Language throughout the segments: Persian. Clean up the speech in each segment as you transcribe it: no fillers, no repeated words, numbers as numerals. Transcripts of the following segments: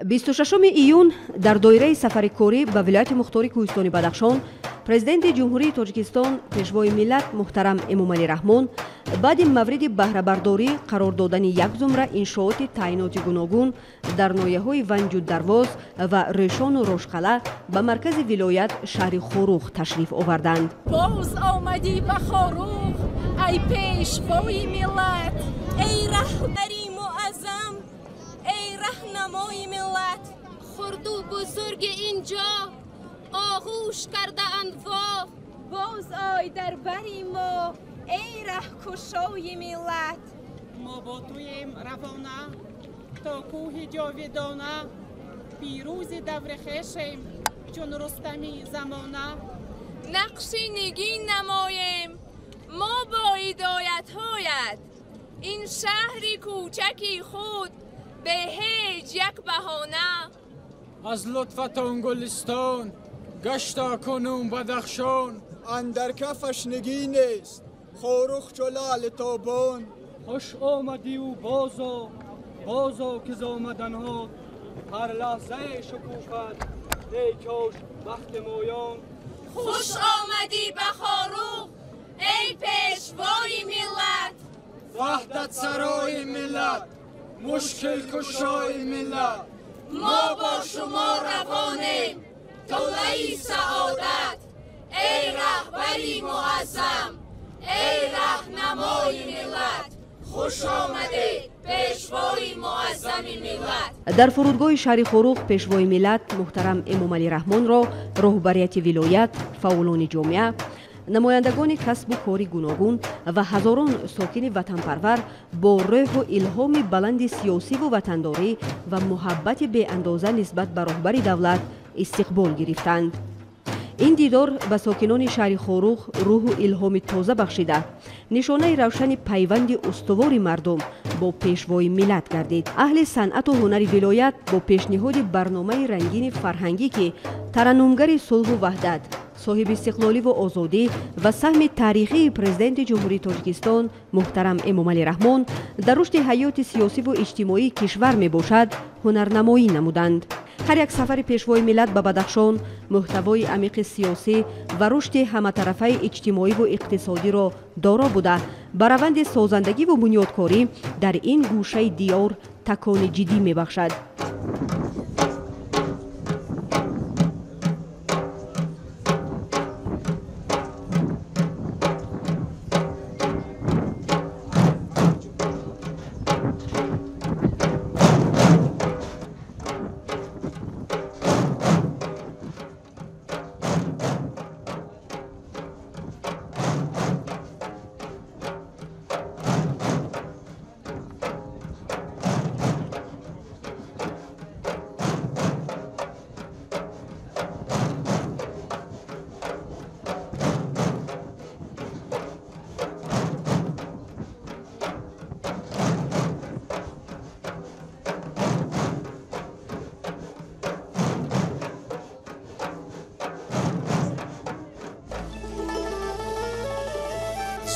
26 июн дар доираи сафари корӣ ба вилояти мухтори кӯҳистони Бадахшон президенти ҷумҳурии Тоҷикистон пешвои миллат муҳтарам Эмомалӣ Раҳмон баъди мавриди баҳрабардорӣ қарор додани як зумра иншооти таъиноти гуногун дар ноҳияҳои Ванҷу Дарвоз ва Решону Рошқала ба маркази вилоят шаҳри Хорух ташриф оварданд. боз омадӣ ба Хорух ай пешвои миллат, эй раҳбари муаззам, эй раҳнамои миллат. хурду бузурги инҷо آغوش کرده اند وا، باز آی در بری ما ای رهکشای ملت. ما با تویم روانه تا کوه جاویدانه، پیروز دور خشم چون رستمی زمانه. نقشی نگین نماییم ما با هدایت هایت، این شهر کوچکی خود به هیچ یک بهانه. از لطفتان گلستان گشتا کنون بدخشان، اندر کفش نگین است خورخ چو لعل تابان. خوش آمدی و بازا که ز آمدنها هر لحظه شکوفت ای کاش وقت مایان. خوش آمدی به خاروخ ای پیشوای ملت، وحدت سرای ملت، مشکل کشای ملت. ما با شما روانیم طلعه سعادت، ای رهبری معظم، ای رهنمای ملت. خوش آمده پیشوای معظم ملت. در فرودگاه شهر خوروخ پیشوای ملت محترم امامعلی رحمان را راهبریت ولایت، فعالان جامعه، نمایندگان کسب و کاری گوناگون و هزاران ساکن وطنپرور با روح و الهام بلند سیاسی و وطنداری و محبت بی اندازه نسبت به رهبر دولت استقبال گرفتند. این دیدار به ساکنان شهر خوروخ روح و الهام تازه بخشیده نشانه روشن پیوند استوار مردم با پیشوای ملت گردید. اهل صنعت و هنر ولایت با پیشنهاد برنامه رنگین فرهنگی که ترنمگر صلح و وحدت، صاحب استقلالی و آزادی و سهم تاریخی پرزیدنت جمهوری تاجیکستان محترم امامعلی رحمان در رشد حیات سیاسی و اجتماعی کشور می باشد هنرنمایی نمودند. هر یک سفر پیشوای ملت به بدخشان محتوای عمیق سیاسی و رشد همطرفه اجتماعی و اقتصادی را دارا بوده به روند سازندگی و بنیادکاری در این گوشه دیار تکان جدی می بخشد.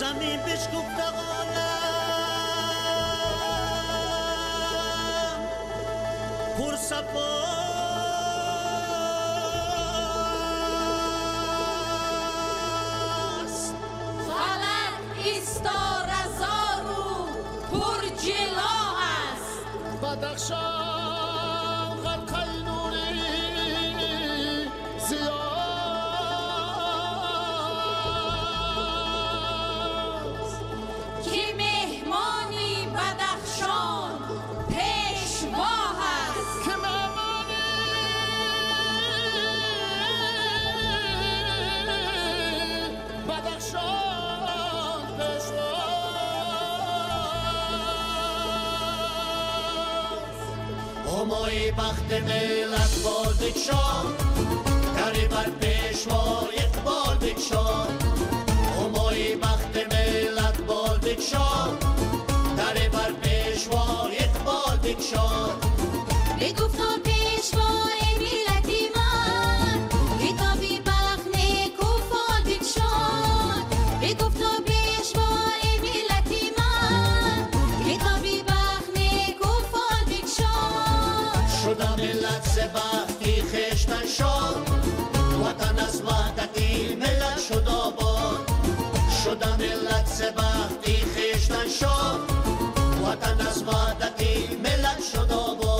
زمین بشکفت عالم پر صفاست، فلک ایستار هزارو پر جلا است. بدخشان غرقه نوری زیاد، همای بخت ملت بال بکشان، دری بر پیشوای اقبال بکشان. همای بخت ملت بال بکشان، دری بر پیشوای اقبال بکشان. بگفتا پیشوای ملتی من کتابی بخت نیکو فال بکشان. بگفتا پیشوای ملتی من کتابی بخت نیکو فال بکشان. شدم ملت سبختی خشتن شد وطن از وحدتی ملت شد آباد شدن ملت سبختی خشتن شد وطن از وحدتی ملت شد آباد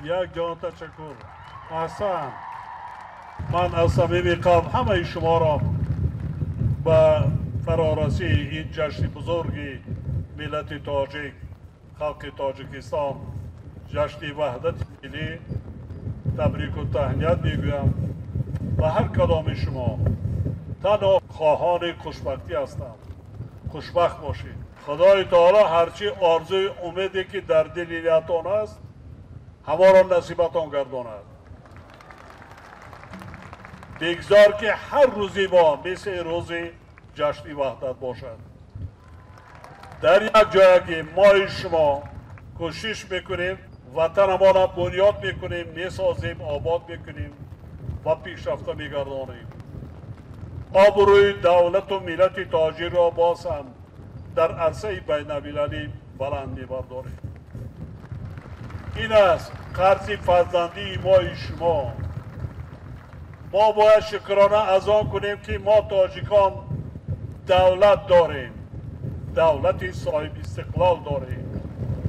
یک جهان تشکر احسن. من از صمیم قلب همه شما را به فرارسی این جشن بزرگی ملت تاجیک، خلق تاجیکستان، جشن وحدت ملی تبریک و تهنیت میگویم. و هر کدام شما تنها خواهان خوشبختی هستم. خوشبخت باشید. خدای تعالی هرچی آرزوی امیدی که در دلیتان است همه را نصیبتان گرداند. بگذار که هر روزی با مثل روز جشن وحدت باشد. در یک جایی که ما شما کوشش میکنیم وطن ما را بنیاد میکنیم، میسازیم، آباد میکنیم و پیشرفته میگردانیم. آبروی دولت و ملت تاجر را باز هم در عرصه بین المللی بلند میبرداریم. این است قرض فرزندی ما شما. ما باید شکرانه از آن کنیم که ما تاجیکان دولت داریم، دولتی صاحب استقلال داریم،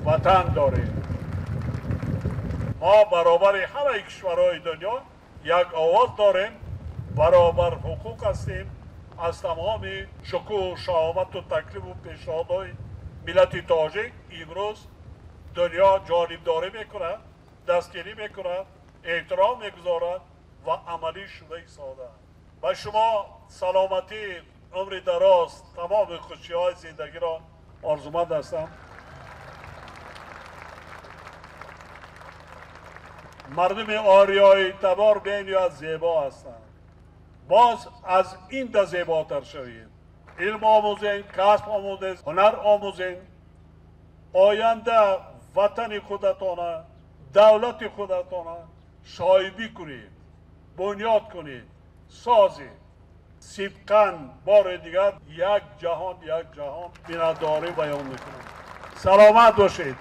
وطن داریم. ما برابر همه کشورهای دنیا یک آواز داریم، برابر حقوق هستیم. از تمام شکوه و شهامت و تکلیف و پیشنهادهای ملت تاجیک امروز دنیا جانبداری میکند، دستگیری میکند، احترام میگذارد و عملی شده ایستاده. و شما سلامتی عمر دراز، تمام خوشی های زندگی را آرزومند هستم. مردم آریایی تبار بینیاد زیبا هستند. باز از این ده زیباتر شوید. علم آموزین، کسب آموزین، هنر آموزین. آینده وطن خودتانه، دولت خودتانه شایبی کنید، بنیاد کنید، سازید. سبقاً بار دیگر یک جهان بینداری بیان میکنم. سلامت باشید.